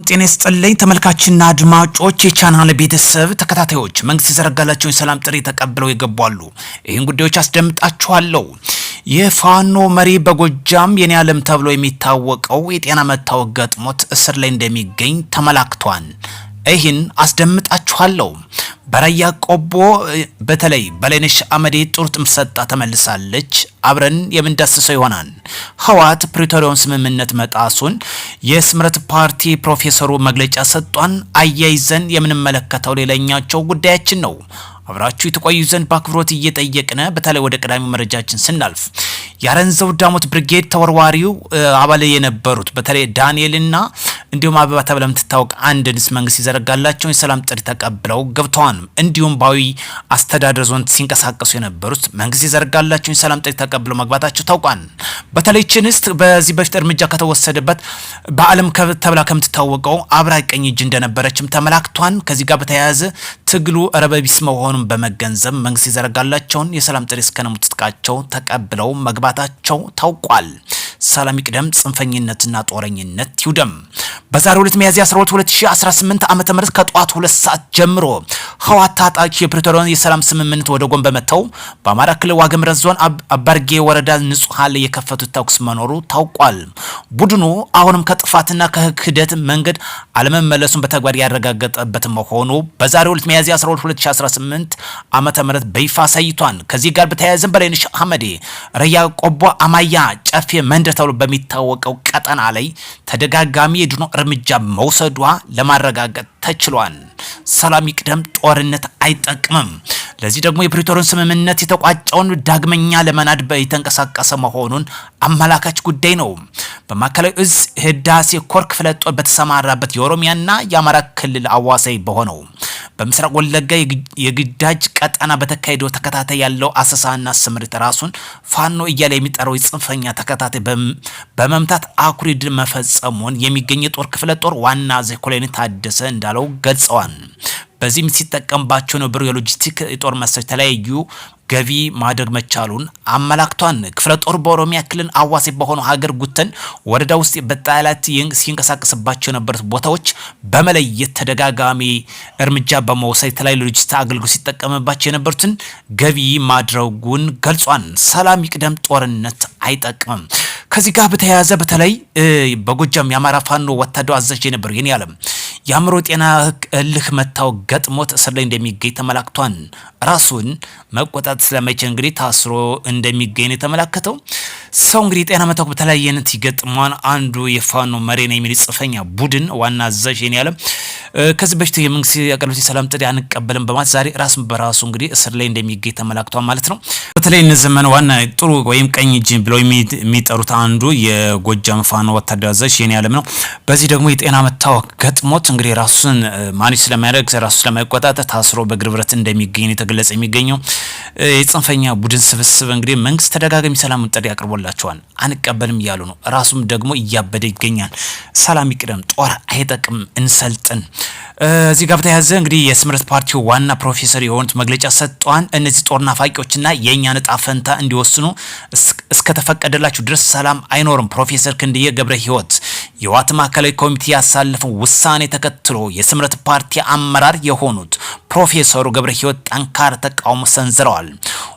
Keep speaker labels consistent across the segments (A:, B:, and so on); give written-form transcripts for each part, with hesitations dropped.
A: ጤና ይስጥልኝ ተመልካችና አድማጮች የቻናል ቤተሰብ ተከታታዮች መንግስት የዘረጋላቸውን ሰላም ጥሪ ተቀብለው ይገባሉ። ይህን ጉዳዮች አስደምጣችኋለሁ። የፋኖ መሪ በጎጃም የኔ ዓለም ተብሎ የሚታወቀው የጤና መታወክ ገጥሞት እስር ላይ እንደሚገኝ ተመላክቷል። ይህን አስደምጣችኋለሁ። በራያ ቆቦ በተለይ በላይነሽ አመዴ ጡርጥም ሰጣ ተመልሳለች። አብረን የምንዳስሰው ይሆናል። ህወሓት ፕሪቶሪያውን ስምምነት መጣሱን የስምረት ፓርቲ ፕሮፌሰሩ መግለጫ ሰጧን። አያይዘን የምንመለከተው ሌላኛው ጉዳያችን ነው። አብራችሁ የተቆዩ ዘንድ በአክብሮት እየጠየቅን በተለይ ወደ ቀዳሚው መረጃችን ስናልፍ ያረንዘው ዳሞት ብርጌድ ተወርዋሪው አባል የነበሩት በተለይ ዳንኤልና እንዲሁም አበባ ተብለው የምትታወቅ አንድ ንስ መንግስት ይዘረጋላቸው የሰላም ጥሪ ተቀብለው ገብተዋል። እንዲሁም ባዊ አስተዳደር ዞን ሲንቀሳቀሱ የነበሩት መንግስት ይዘረጋላቸው የሰላም ጥሪ ተቀብለው መግባታቸው ታውቋል። በተለይ ችንስት በዚህ በፊት እርምጃ ከተወሰደበት በዓለም ተብላ ከምትታወቀው አብራይ ቀኝ እጅ እንደነበረችም ተመላክቷል። ከዚህ ጋር በተያያዘ ትግሉ ረበቢስ መሆኑን በመገንዘብ መንግስት ይዘረጋላቸውን የሰላም ጥሪ እስከነሙት ትጥቃቸው ተቀብለው መግባታቸው ታውቋል። ሰላም ይቅደም፣ ጽንፈኝነትና ጦረኝነት ይውደም። በዛሬው ዕለት ሚያዝያ 12 2018 ዓመተ ምህረት ከጧቱ 2 ሰዓት ጀምሮ ህወሓት ታጣቂ የፕሪቶሪያን የሰላም ስምምነት ወደ ጎን በመተው በአማራ ክልል ዋግምራ ዞን አባርጌ ወረዳ ንጹሃን ላይ የከፈቱት ተኩስ መኖሩ ታውቋል። ቡድኑ አሁንም ከጥፋትና ከክህደት መንገድ አለመመለሱን በተግባር ያረጋገጠበት መሆኑ በዛሬው ዕለት ሚያዝያ 12 2018 ዓመተ ምህረት በይፋ አሳይቷል። ከዚህ ጋር በተያያዘ በላይነሽ አመዴ ራያ ቆቦ አማያ ጨፌ መንደር ተብሎ በሚታወቀው ቀጠና ላይ ተደጋጋሚ የድኖ እርምጃ መውሰዷ ለማረጋገጥ ተችሏል። ሰላም ይቅደም፣ ጦርነት አይጠቅምም። ለዚህ ደግሞ የፕሪቶሪያን ስምምነት የተቋጨውን ዳግመኛ ለመናድ የተንቀሳቀሰ መሆኑን አመላካች ጉዳይ ነው። በማዕከላዊ እዝ ህዳሴ ኮር ክፍለ ጦር በተሰማራበት የኦሮሚያና የአማራ ክልል አዋሳኝ በሆነው በምስራቅ ወለጋ የግዳጅ ቀጠና በተካሄደው ተከታታይ ያለው አሰሳና ስምሪት ራሱን ፋኖ እያለ የሚጠራው የጽንፈኛ ተከታታይ በመምታት አኩሪ ድል መፈጸሙን የሚገኝ የጦር ክፍለ ጦር ዋና አዛዥ ኮሎኔል ታደሰ እንዳለው ገልጸዋል። በዚህም ሲጠቀምባቸው የነበሩ የሎጂስቲክ የጦር መሳሪያዎች ተለያዩ ገቢ ማድረግ መቻሉን አመላክቷል። ክፍለ ጦር በኦሮሚያ ክልል አዋሳኝ በሆነው ሀገር ጉተን ወረዳ ውስጥ በጠላት ሲንቀሳቀስባቸው የነበሩት ቦታዎች በመለየት ተደጋጋሚ እርምጃ በመውሰድ የተለያዩ ሎጂስቲክ አገልግሎት ሲጠቀምባቸው የነበሩትን ገቢ ማድረጉን ገልጿል። ሰላም ይቅደም፣ ጦርነት አይጠቅምም። ከዚህ ጋር በተያያዘ በተለይ በጎጃም የአማራ ፋኖ ወታደር አዛዥ የነበረው የኔ ዓለም የአእምሮ ጤና እልህ መታወክ ገጥሞት እስር ላይ እንደሚገኝ ተመላክቷል። ራሱን መቆጣጠር ስለማይችል እንግዲህ ታስሮ እንደሚገኝ የተመላከተው ሰው እንግዲህ ጤና መታወክ በተለያየ አይነት ይገጥሟል። አንዱ የፋኖ መሪ ነው የሚል ጽንፈኛ ቡድን ዋና አዛዥ የኔ ዓለም ከዚህ በፊት የመንግስት ያቀረቡት የሰላም ጥሪ አንቀበልም በማለት ዛሬ ራሱን በራሱ እንግዲህ እስር ላይ እንደሚገኝ ተመላክቷል ማለት ነው። በተለይ እነዚህ ዘመን ዋና ጥሩ ወይም ቀኝ እጅ ብለው የሚጠሩት አንዱ የጎጃም ፋኖ ወታደር አዛዥ የኔ ዓለም ነው። በዚህ ደግሞ የጤና መታወክ ገጥሞት እንግዲህ ራሱን ማኔጅ ስለማያደርግ ራሱ ስለማይቆጣጠር ታስሮ በእግር ብረት እንደሚገኝ የተገለጸ የሚገኘው የጽንፈኛ ቡድን ስብስብ እንግዲህ መንግስት ተደጋጋሚ ሰላም ጥሪ አቅርቦላቸዋል፣ አንቀበልም እያሉ ነው። ራሱም ደግሞ እያበደ ይገኛል። ሰላም ይቅደም፣ ጦር አይጠቅም፣ እንሰልጥን። እዚህ ጋር በተያያዘ እንግዲህ የስምረት ፓርቲው ዋና ፕሮፌሰር የሆኑት መግለጫ ሰጥተዋል። እነዚህ ጦር ናፋቂዎችና የእኛ ዕጣ ፈንታ እንዲወስኑ እስከተፈቀደላችሁ ድረስ ሰላም አይኖርም። ፕሮፌሰር ክንድዬ ገብረ ህይወት የህወሓት ማዕከላዊ ኮሚቴ ያሳለፈው ውሳኔ ተከትሎ የስምረት ፓርቲ አመራር የሆኑት ፕሮፌሰሩ ገብረ ህይወት ጠንካራ ተቃውሞ ሰንዝረዋል።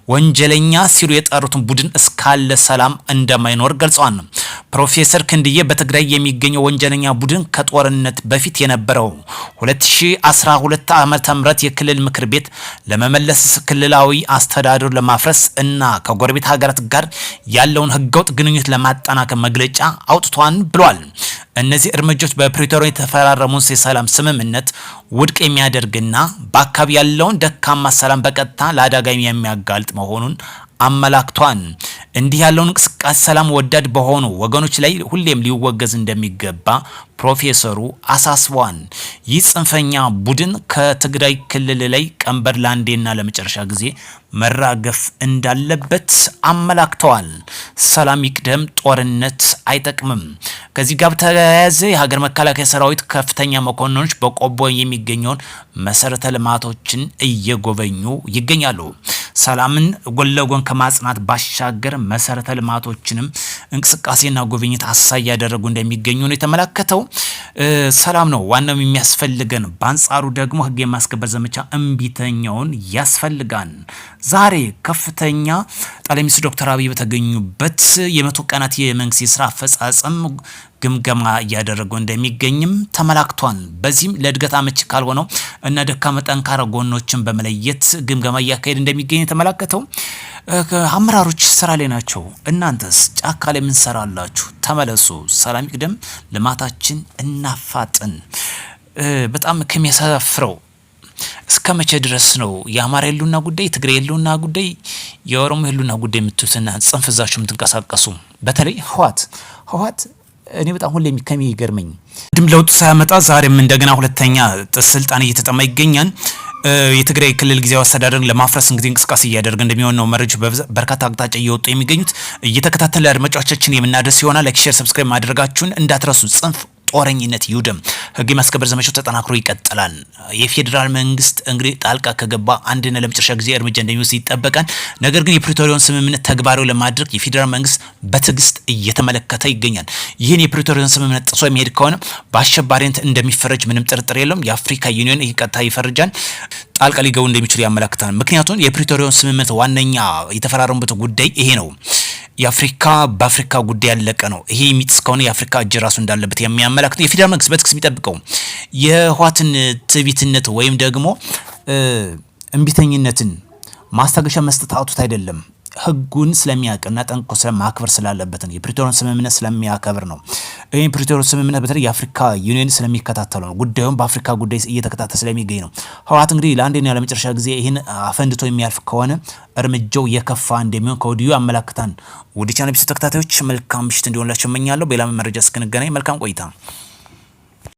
A: ወንጀለኛ ሲሉ የጠሩትን ቡድን እስካለ ሰላም እንደማይኖር ገልጸዋል። ፕሮፌሰር ክንድዬ በትግራይ የሚገኘው ወንጀለኛ ቡድን ከጦርነት በፊት የነበረው 2012 ዓመተ ምህረት የክልል ምክር ቤት ለመመለስ ክልላዊ አስተዳደሩ ለማፍረስ እና ከጎረቤት ሀገራት ጋር ያለውን ህገወጥ ግንኙነት ለማጠናከር መግለጫ አውጥቷል ብሏል። እነዚህ እርምጃዎች በፕሪቶሪያ የተፈራረሙት የሰላም ስምምነት ውድቅ የሚያደርግና በአካባቢ ያለውን ደካማ ሰላም በቀጥታ ለአደጋ የሚያጋልጥ መሆኑን አመላክቷል። እንዲህ ያለውን እንቅስቃሴ ሰላም ወዳድ በሆኑ ወገኖች ላይ ሁሌም ሊወገዝ እንደሚገባ ፕሮፌሰሩ አሳስበዋል። ይህ ጽንፈኛ ቡድን ከትግራይ ክልል ላይ ቀንበር ለአንዴና ለመጨረሻ ጊዜ መራገፍ እንዳለበት አመላክተዋል። ሰላም ይቅደም፣ ጦርነት አይጠቅምም። ከዚህ ጋር ተያያዘ የሀገር መከላከያ ሰራዊት ከፍተኛ መኮንኖች በቆቦ የሚገኘውን መሰረተ ልማቶችን እየጎበኙ ይገኛሉ። ሰላምን ጎን ለጎን ከማጽናት ባሻገር መሰረተ ልማቶችንም እንቅስቃሴና ጉብኝት አሳይ ያደረጉ እንደሚገኙ ነው የተመለከተው። ሰላም ነው ዋናው የሚያስፈልገን። በአንጻሩ ደግሞ ህግ የማስከበር ዘመቻ እምቢተኛውን ያስፈልጋን። ዛሬ ከፍተኛ ጠቅላይ ሚኒስትር ዶክተር አብይ በተገኙበት የ100 ቀናት የመንግስት የስራ አፈጻጸም ግምገማ እያደረጉ እንደሚገኝም ተመላክቷል። በዚህም ለእድገት አመቺ ካልሆነው እና ደካማ ጠንካራ ጎኖችን በመለየት ግምገማ እያካሄድ እንደሚገኝ የተመላከተው። አመራሮች ስራ ላይ ናቸው። እናንተስ ጫካ ላይ ምን ሰራላችሁ? ተመለሱ። ሰላም ይቅደም፣ ልማታችን እናፋጥን። በጣም ከሚያሳፍረው እስከ መቼ ድረስ ነው የአማራ ህልውና ጉዳይ፣ የትግራይ ህልውና ጉዳይ፣ የኦሮሞ ህልውና ጉዳይ የምትሉትና ጽንፍ ይዛችሁ የምትንቀሳቀሱ? በተለይ ህወሓት እኔ በጣም ሁሌ ከሚገርመኝ ድም ለውጥ ሳያመጣ ዛሬም እንደገና ሁለተኛ ስልጣን እየተጠማ ይገኛል። የትግራይ ክልል ጊዜያዊ አስተዳደርን ለማፍረስ እንግዲህ እንቅስቃሴ እያደረገ እንደሚሆን ነው መረጃዎች በርካታ አቅጣጫ እየወጡ የሚገኙት። እየተከታተለ አድማጮቻችን የምናደርስ ይሆናል። ላይክ፣ ሼር፣ ሰብስክራይብ ማድረጋችሁን እንዳትረሱ። ጽንፍ ጦረኝነት ይውደም። ህግ የማስከበር ዘመቻው ተጠናክሮ ይቀጥላል። የፌዴራል መንግስት እንግዲህ ጣልቃ ከገባ አንድና ለመጨረሻ ጊዜ እርምጃ እንደሚወስድ ይጠበቃል። ነገር ግን የፕሪቶሪያውን ስምምነት ተግባራዊ ለማድረግ የፌዴራል መንግስት በትዕግስት እየተመለከተ ይገኛል። ይህን የፕሪቶሪያውን ስምምነት ጥሶ የሚሄድ ከሆነ በአሸባሪነት እንደሚፈረጅ ምንም ጥርጥር የለውም። የአፍሪካ ዩኒየን ይህ ቀጥታ ይፈርጃል፣ ጣልቃ ሊገቡ እንደሚችሉ ያመላክታል። ምክንያቱም የፕሪቶሪያውን ስምምነት ዋነኛ የተፈራረሙበት ጉዳይ ይሄ ነው። በአፍሪካ ጉዳይ ያለቀ ነው። ይሄ የሚጥስ ከሆነ የአፍሪካ እጅ ራሱ እንዳለበት የሚያመላክት የፌዴራል መንግስት በትክክል የሚጠብቀው የህወሓትን ትዕቢትነት ወይም ደግሞ እምቢተኝነትን ማስታገሻ መስጠት አውጥቶት አይደለም። ህጉን ስለሚያውቅና ጠንቅቆ ስለማክበር ስላለበት ነው። የፕሪቶሪያን ስምምነት ስለሚያከብር ነው። ይህ ፕሪቶሪያን ስምምነት በተለይ የአፍሪካ ዩኒየን ስለሚከታተለው ነው። ጉዳዩን በአፍሪካ ጉዳይ እየተከታተለ ስለሚገኝ ነው። ህወሓት እንግዲህ ለአንዴና ለመጨረሻ ጊዜ ይህን አፈንድቶ የሚያልፍ ከሆነ እርምጃው የከፋ እንደሚሆን ከወዲሁ ያመላክታል። ወደ ቻናል ተከታታዮች መልካም ምሽት እንዲሆንላችሁ እመኛለሁ። በሌላ መረጃ እስክንገናኝ መልካም ቆይታ